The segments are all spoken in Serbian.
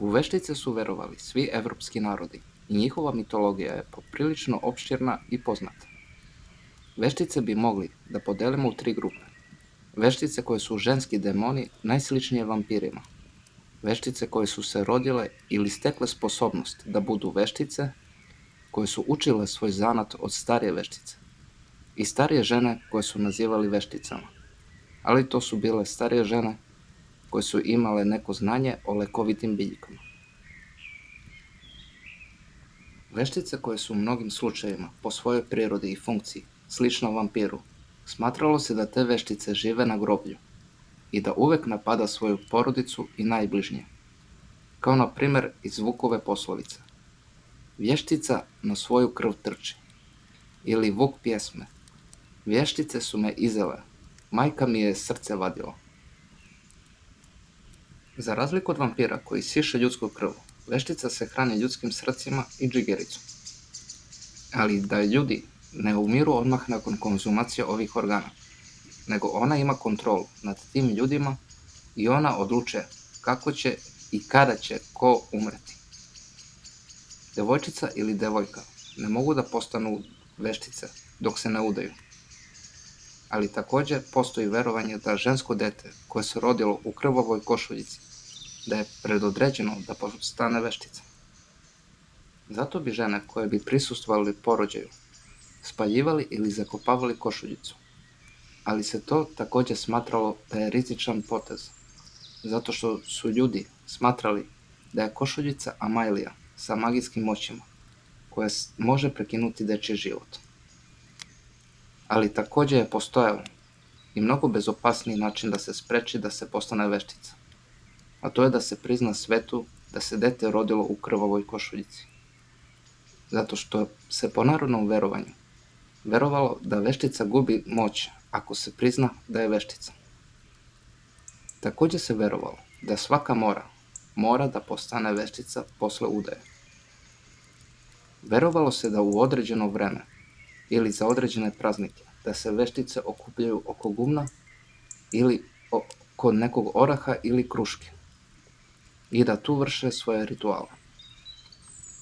U veštice su verovali svi evropski narodi i njihova mitologija je poprilično opširna i poznata. Veštice bi mogli da podelimo u 3 grupe. Veštice koje su ženski demoni najsličnije vampirima. Veštice koje su se rodile ili stekle sposobnost da budu veštice, koje su učile svoj zanat od starije veštice. I starije žene koje su nazivali vešticama. Ali to su bile starije žene koje su imale neko znanje o lekovitim biljkama. Veštice koje su u mnogim slučajevima po svojoj prirodi i funkciji slično vampiru, smatralo se da te veštice žive na groblju i da uvek napada svoju porodicu i najbližnje. Kao na primer iz Vukove poslovice. Vještica na svoju krv trči. Ili Vuk pjesme. Vještice su me izele, majka mi je srce vadila. Za razliku od vampira koji siše ljudsku krv, veštica se hrani ljudskim srcima i džigericom. Ali da ljudi ne umiru odmah nakon konzumacije ovih organa, nego ona ima kontrolu nad tim ljudima i ona odlučuje kako će i kada će ko umreti. Devojčica ili devojka ne mogu da postanu veštice dok se ne udaju. Ali takođe postoji verovanje da žensko dete koje se rodilo u krvavoj košuljici, da je predodređeno da postane veštica. Zato bi žene koje bi prisustvovali porođaju spaljivali ili zakopavali košuljicu, ali se to takođe smatralo da je rizičan potez, zato što su ljudi smatrali da je košuljica Amajlija sa magijskim moćima, koja može prekinuti dečiji život. Ali takođe je postojao i mnogo bezopasniji način da se spreči da se postane veštica, a to je da se prizna svetu da se dete rodilo u krvavoj košuljici. Zato što se po narodnom verovanju verovalo da veštica gubi moć ako se prizna da je veštica. Takođe se verovalo da svaka mora da postane veštica posle udaje. Verovalo se da u određeno vreme ili za određene praznike da se veštice okupljaju oko gumna ili kod nekog oraha ili kruške i da tu vrše svoje rituale.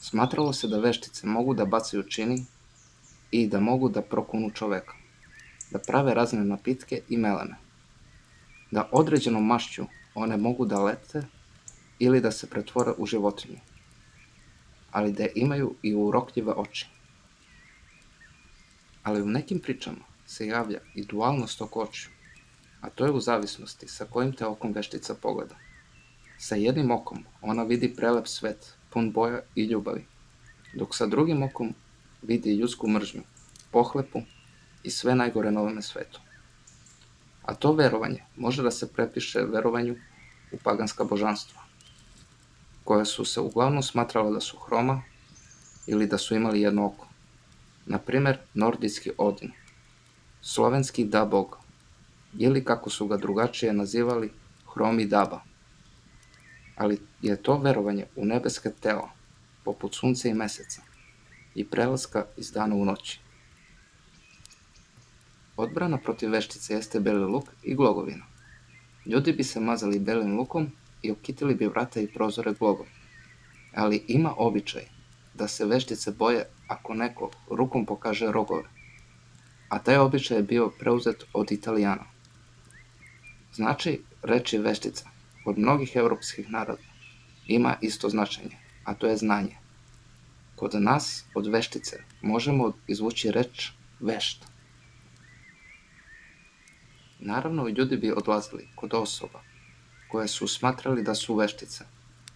Smatralo se da veštice mogu da bacaju čini i da mogu da prokunu čoveka, da prave razne napitke i melene, da određenom mašću one mogu da lete ili da se pretvore u životinju, ali da imaju i urokljive oči. Ali u nekim pričama se javlja i dualnost oko očiju, a to je u zavisnosti sa kojim te okom veštica pogleda. Sa jednim okom ona vidi prelep svet, pun boja i ljubavi, dok sa drugim okom vidi ljudsku mržnju, pohlepu i sve najgore na ovome svetu. A to verovanje može da se prepiše verovanju u paganska božanstva, koja su se uglavnom smatrala da su hroma ili da su imali jedno oko. Na primer, nordijski Odin, slovenski Da-bog, ili kako su ga drugačije nazivali, hromi Daba. Ali je to verovanje u nebeske tela, poput sunca i meseca, i prelaska iz dana u noći. Odbrana protiv veštice jeste beli luk i glogovina. Ljudi bi se mazali belim lukom i okitili bi vrata i prozore glogom. Ali ima običaj da se veštice boje ako neko rukom pokaže rogove, a taj običaj je bio preuzet od Italijana. Znači reči veštica kod mnogih evropskih naroda ima isto značenje, a to je znanje. Kod nas od veštice možemo izvući reč vešt. Naravno, ljudi bi odlazili kod osoba koje su smatrali da su veštice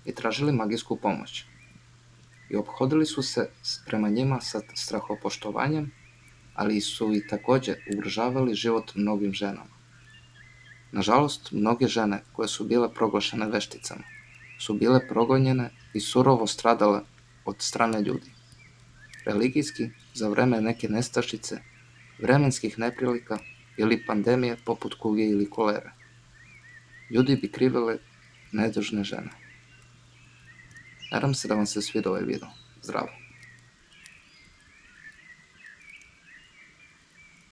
i tražili magijsku pomoć. I ophodili su se prema njima sa strahopoštovanjem, ali su i takođe ugrožavali život mnogim ženama. Nažalost, mnoge žene koje su bile proglašene vešticama su bile progonjene i surovo stradale od strane ljudi. Religijski, za vreme neke nestašice, vremenskih neprilika ili pandemije poput kuge ili kolere. Ljudi bi krivili nedužne žene. Nadam se da vam se svidio ovaj video. Zdravo!